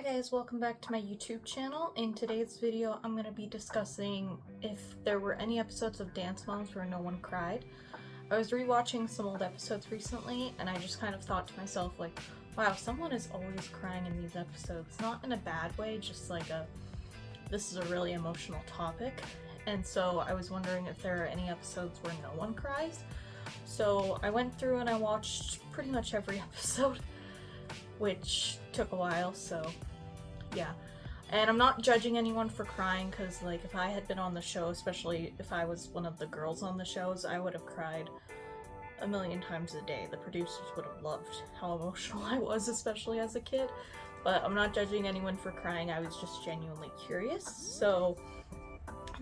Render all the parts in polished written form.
Hi guys, welcome back to my YouTube channel. In today's video, I'm going to be discussing if there were any episodes of Dance Moms where no one cried. I was rewatching some old episodes recently, and I just kind of thought to myself, like, wow, someone is always crying in these episodes. Not in a bad way, just like this is a really emotional topic. And so I was wondering if there are any episodes where no one cries. So I went through and I watched pretty much every episode, which took a while, so yeah. And I'm not judging anyone for crying, because like if I had been on the show, especially if I was one of the girls on the shows, I would have cried a million times a day. The producers would have loved how emotional I was, especially as a kid. But I'm not judging anyone for crying, I was just genuinely curious. So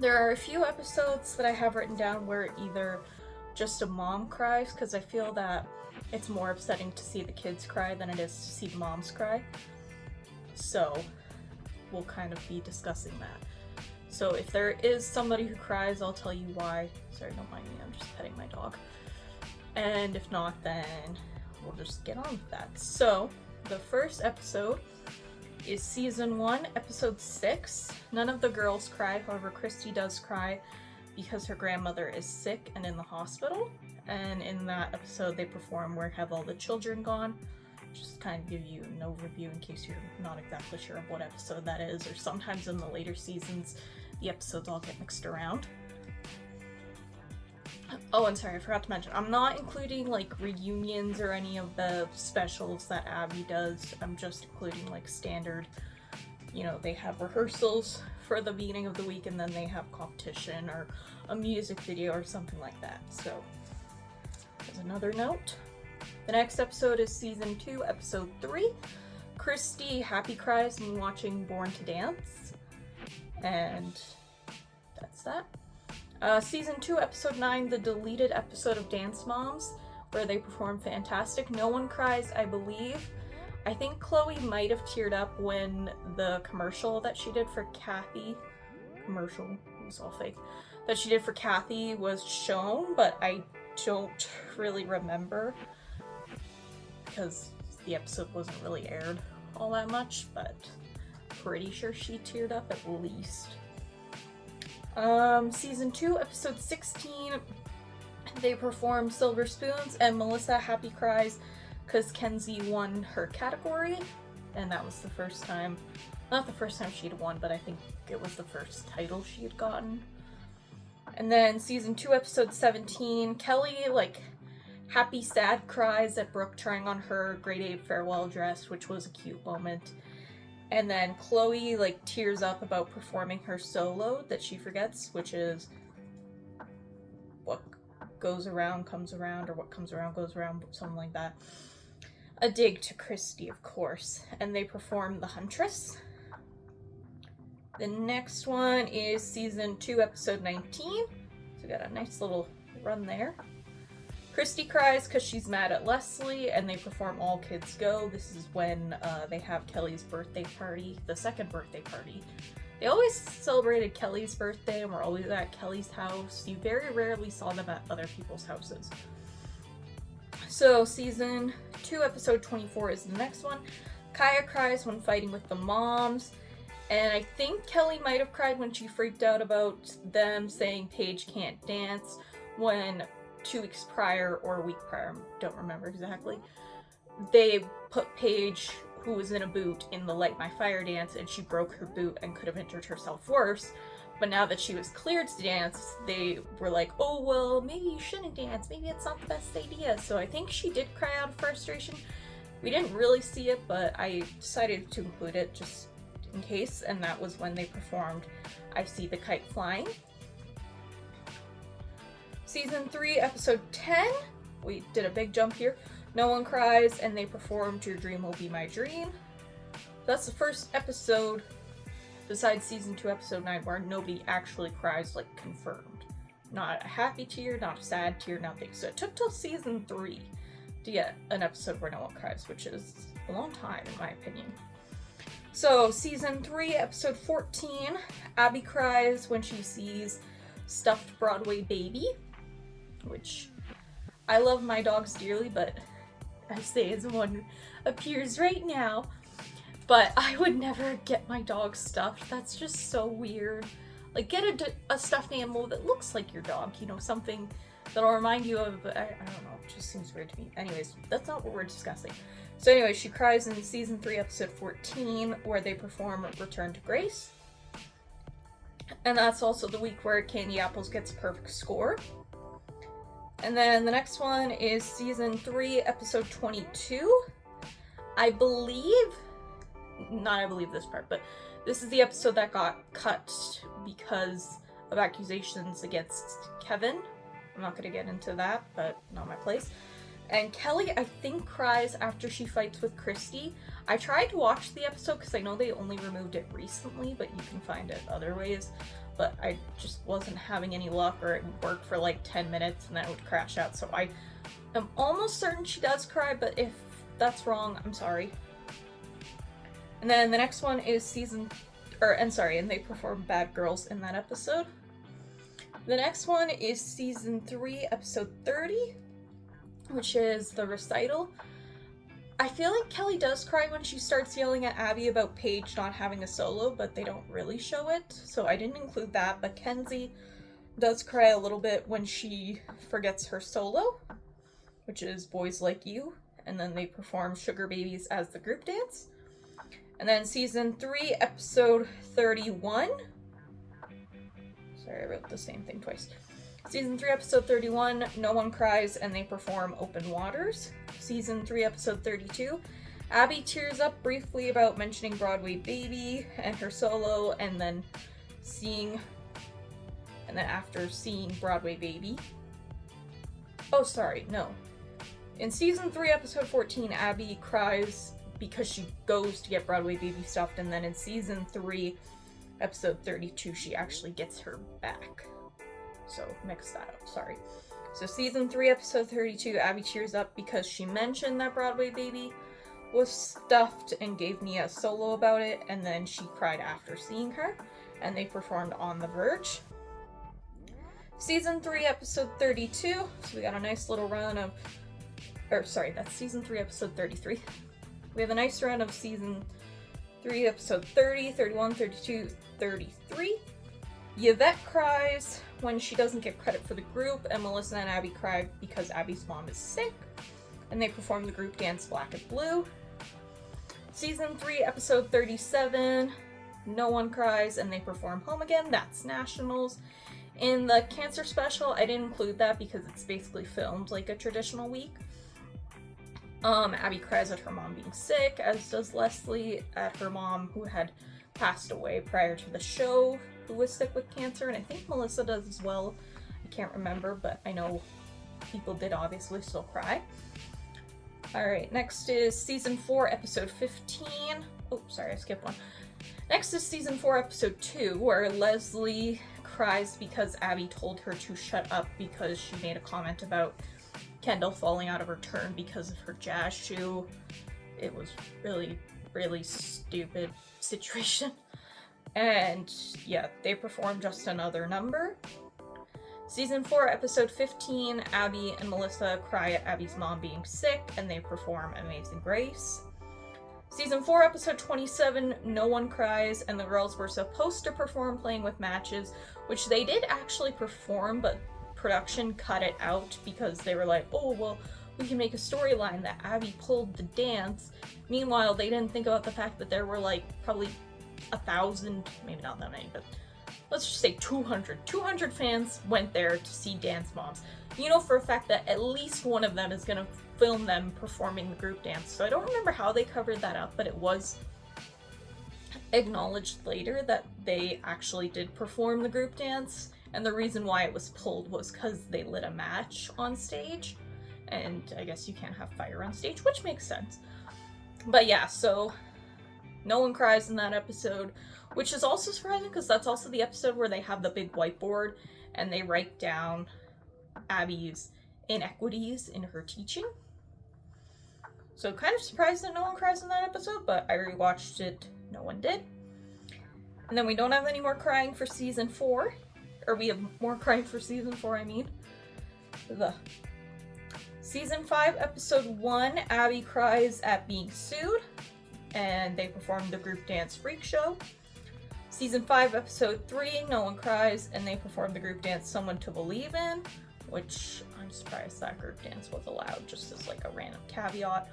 there are a few episodes that I have written down where either just a mom cries, because I feel that it's more upsetting to see the kids cry than it is to see the moms cry. So we'll kind of be discussing that. So if there is somebody who cries, I'll tell you why. Sorry, don't mind me, I'm just petting my dog. And if not, then we'll just get on with that. So the first episode is season 1, episode 6. None of the girls cry, however Christy does cry because her grandmother is sick and in the hospital. And in that episode they perform Where Have All the Children Gone? Just kind of give you an overview in case you're not exactly sure of what episode that is, or sometimes in the later seasons the episodes all get mixed around. Oh, and sorry, I forgot to mention, I'm not including like reunions or any of the specials that Abby does. I'm just including like standard, you know, they have rehearsals for the beginning of the week and then they have competition or a music video or something like that. So as another note. The next episode is season 2, episode 3. Christy happy cries when watching Born to Dance. And that's that. Season 2, episode 9, the deleted episode of Dance Moms, where they perform fantastic. No one cries, I believe. I think Chloe might have teared up when the commercial that she did for Kathy, it was all fake, that she did for Kathy was shown, but I don't really remember because the episode wasn't really aired all that much, but pretty sure she teared up at least. Season 2, episode 16, they perform Silver Spoons, and Melissa happy cries because Kenzie won her category, and that was the first time, not the first time she'd won, but I think it was the first title she had gotten. And then season 2, episode 17, Kelly, like, happy sad cries at Brooke trying on her grade 8 farewell dress, which was a cute moment. And then Chloe, like, tears up about performing her solo that she forgets, which is what goes around comes around, or what comes around goes around, something like that. A dig to Christy, of course. And they perform The Huntress. The next one is season 2, episode 19. So we got a nice little run there. Christy cries because she's mad at Leslie, and they perform All Kids Go. This is when they have Kelly's birthday party, the second birthday party. They always celebrated Kelly's birthday and were always at Kelly's house. You very rarely saw them at other people's houses. So season 2, episode 24 is the next one. Kaya cries when fighting with the moms. And I think Kelly might have cried when she freaked out about them saying Paige can't dance, when 2 weeks prior, or a week prior, don't remember exactly, they put Paige, who was in a boot, in the Light My Fire dance, and she broke her boot and could have injured herself worse. But now that she was cleared to dance, they were like, oh, well, maybe you shouldn't dance, maybe it's not the best idea. So I think she did cry out of frustration. We didn't really see it, but I decided to include it just in case, and that was when they performed I See the Kite Flying. Season 3, episode 10, we did a big jump here. No one cries, and they performed Your Dream Will Be My Dream. That's the first episode, besides season 2, episode 9, where nobody actually cries, like, confirmed. Not a happy tear, not a sad tear, nothing. So it took till season 3 to get an episode where no one cries, which is a long time, in my opinion. So, season 3, episode 14, Abby cries when she sees Stuffed Broadway Baby, which I love my dogs dearly, but I say as one appears right now. But I would never get my dog stuffed. That's just so weird. Like, get a stuffed animal that looks like your dog, you know, something that'll remind you of, I don't know, it just seems weird to me. Anyways, that's not what we're discussing. So anyway, she cries in season 3, episode 14, where they perform Return to Grace. And that's also the week where Candy Apples gets a perfect score. And then the next one is season 3, episode 22. I believe this part, but this is the episode that got cut because of accusations against Kevin. I'm not going to get into that, but not my place. And Kelly, I think, cries after she fights with Christy. I tried to watch the episode because I know they only removed it recently, but you can find it other ways. But I just wasn't having any luck, or it would work for like 10 minutes and then it would crash out. So I am almost certain she does cry, but if that's wrong, I'm sorry. And then the next one is and they perform Bad Girls in that episode. The next one is season 3, episode 30, which is the recital. I feel like Kelly does cry when she starts yelling at Abby about Paige not having a solo, but they don't really show it, so I didn't include that. But Kenzie does cry a little bit when she forgets her solo, which is Boys Like You, and then they perform Sugar Babies as the group dance. And then season 3, episode 31. Sorry, I wrote the same thing twice. Season 3, episode 31, No One Cries, and they perform Open Waters. Season 3, episode 32, Abby tears up briefly about mentioning Broadway Baby and her solo, and then after seeing Broadway Baby. Oh, sorry, no. In season 3, episode 14, Abby cries because she goes to get Broadway Baby stuffed, and then in season 3, episode 32, she actually gets her back. So, mix that up, sorry. So season 3, episode 32, Abby cheers up because she mentioned that Broadway Baby was stuffed and gave me a solo about it, and then she cried after seeing her, and they performed On the Verge. Season 3, episode 32, so we got a nice little run of, that's season 3, episode 33. We have a nice run of season 3, episode 30, 31, 32, 33. Yvette cries when she doesn't get credit for the group, and Melissa and Abby cry because Abby's mom is sick, and they perform the group dance Black and Blue. Season 3, episode 37, No One Cries, and they perform Home Again. That's Nationals. In the Cancer special, I didn't include that because it's basically filmed like a traditional week. Abby cries at her mom being sick, as does Leslie at her mom, who had passed away prior to the show, who was sick with cancer, and I think Melissa does as well. I can't remember, but I know people did obviously still cry. Alright, next is season 4, episode 15. Oh, sorry, I skipped one. Next is season 4, episode 2, where Leslie cries because Abby told her to shut up because she made a comment about Kendall falling out of her turn because of her jazz shoe. It was really, really stupid situation. And yeah, they perform Just Another Number. Season 4, episode 15, Abby and Melissa cry at Abby's mom being sick, and they perform Amazing Grace. Season 4, episode 27, No One Cries, and the girls were supposed to perform Playing with Matches, which they did actually perform, but production cut it out because they were like, oh, well, we can make a storyline that Abby pulled the dance. Meanwhile, they didn't think about the fact that there were like probably 1,000, maybe not that many, but let's just say 200 fans went there to see Dance Moms. You know for a fact that at least one of them is going to film them performing the group dance. So I don't remember how they covered that up, but it was acknowledged later that they actually did perform the group dance. And the reason why it was pulled was because they lit a match on stage. And I guess you can't have fire on stage, which makes sense. But yeah, so No One Cries in that episode, which is also surprising because that's also the episode where they have the big whiteboard and they write down Abby's inequities in her teaching. So kind of surprised that No One Cries in that episode, but I rewatched it, no one did. And then we don't have any more crying for season 4. Or we have more crying for season 4, I mean. Season 5, episode 1, Abby cries at being sued. and they performed the group dance Freak Show. Season 5, Episode 3, No One Cries, and they performed the group dance Someone to Believe In, which I'm surprised that group dance was allowed, just as like a random caveat.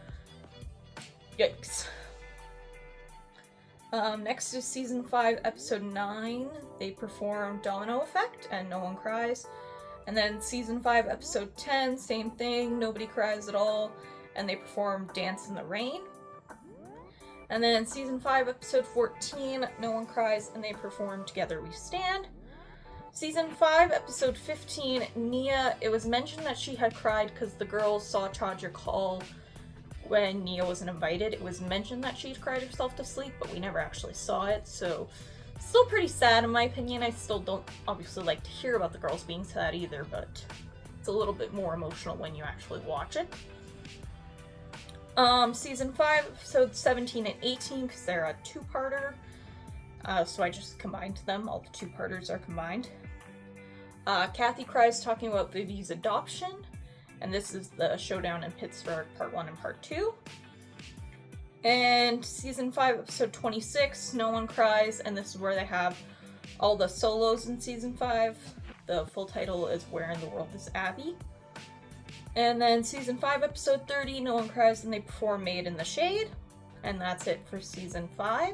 Yikes. Next is Season 5, Episode 9. They performed Domino Effect and No One Cries. And then Season 5, Episode 10, same thing, nobody cries at all, and they performed Dance in the Rain. And then Season 5, Episode 14, No One Cries, and they performed Together We Stand. Season 5, Episode 15, Nia, it was mentioned that she had cried because the girls saw Chaudhry Hall when Nia wasn't invited. It was mentioned that she'd cried herself to sleep, but we never actually saw it, so still pretty sad in my opinion. I still don't obviously like to hear about the girls being sad either, but it's a little bit more emotional when you actually watch it. Season 5, Episodes 17 and 18, because they're a two-parter, so I just combined them. All the two-parters are combined. Kathy cries talking about Vivi's adoption, and this is the Showdown in Pittsburgh Part 1 and Part 2. And Season 5, Episode 26, No One Cries, and this is where they have all the solos in Season 5. The full title is Where in the World is Abby? And then Season 5, Episode 30, No One Cries, and they perform Made in the Shade. And that's it for Season 5.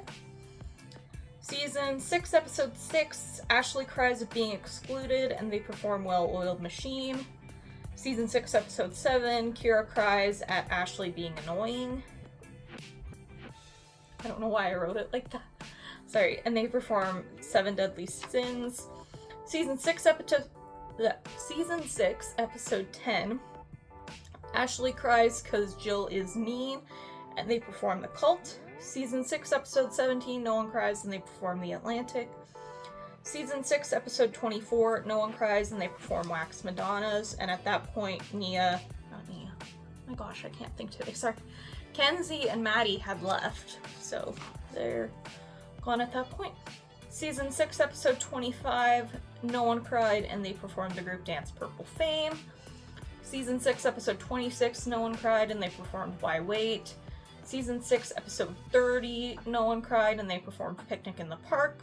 Season 6, Episode 6, Ashley cries at being excluded, and they perform Well-Oiled Machine. Season 6, Episode 7, Kira cries at Ashley being annoying. I don't know why I wrote it like that. Sorry. And they perform Seven Deadly Sins. Season 6, Episode 10, Ashley cries because Jill is mean, and they perform The Cult. Season 6, Episode 17, No One Cries, and they perform The Atlantic. Season 6, Episode 24, No One Cries, and they perform Wax Madonnas. And at that point, not Nia, my gosh, I can't think today, sorry. Kenzie and Maddie had left, so they're gone at that point. Season 6, Episode 25, No One Cried, and they performed the group dance Purple Fame. Season 6, Episode 26, No One Cried, and they performed Why Wait. Season 6, Episode 30, No One Cried, and they performed Picnic in the Park.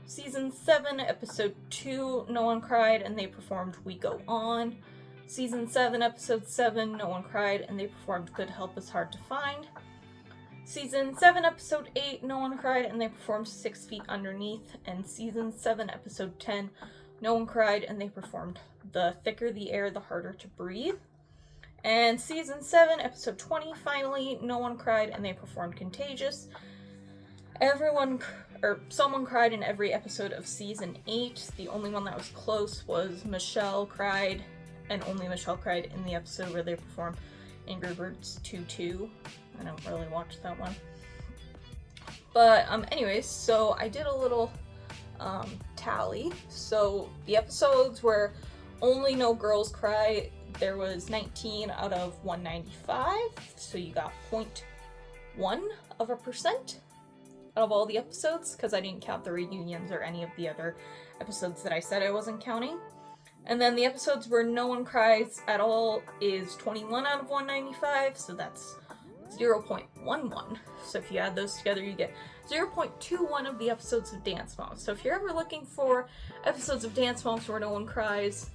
Season 7, Episode 2, No One Cried, and they performed We Go On. Season 7, Episode 7, No One Cried, and they performed Good Help Is Hard to Find. Season 7, Episode 8, No One Cried, and they performed 6 Feet Underneath. And Season 7, Episode 10, No One Cried, and they performed The Thicker the Air, the Harder to Breathe. And Season 7, Episode 20, finally, No One Cried, and they performed Contagious. Someone cried in every episode of Season 8. The only one that was close was Michelle cried, and only Michelle cried in the episode where they performed Angry Birds 2-2. I don't really watch that one. But anyways, so I did a little tally. So the episodes where only no girls cry, there was 19 out of 195. So you got 0.1% out of all the episodes, because I didn't count the reunions or any of the other episodes that I said I wasn't counting. And then the episodes where no one cries at all is 21 out of 195, so that's 0.11. So if you add those together, you get 0.21 of the episodes of Dance Moms. So if you're ever looking for episodes of Dance Moms where no one cries,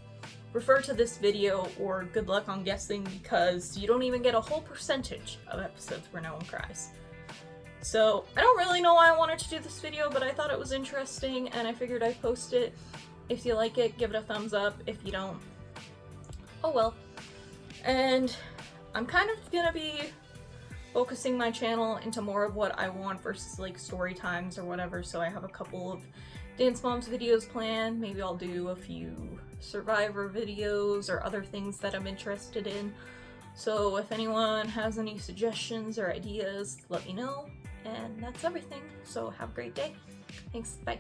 refer to this video, or good luck on guessing, because you don't even get a whole percentage of episodes where no one cries. So I don't really know why I wanted to do this video, but I thought it was interesting and I figured I'd post it. If you like it, give it a thumbs up. If you don't, oh well. And I'm kind of gonna be focusing my channel into more of what I want versus like story times or whatever. So I have a couple of Dance Moms videos planned. Maybe I'll do a few Survivor videos or other things that I'm interested in. So if anyone has any suggestions or ideas, let me know. And that's everything. So have a great day. Thanks. Bye.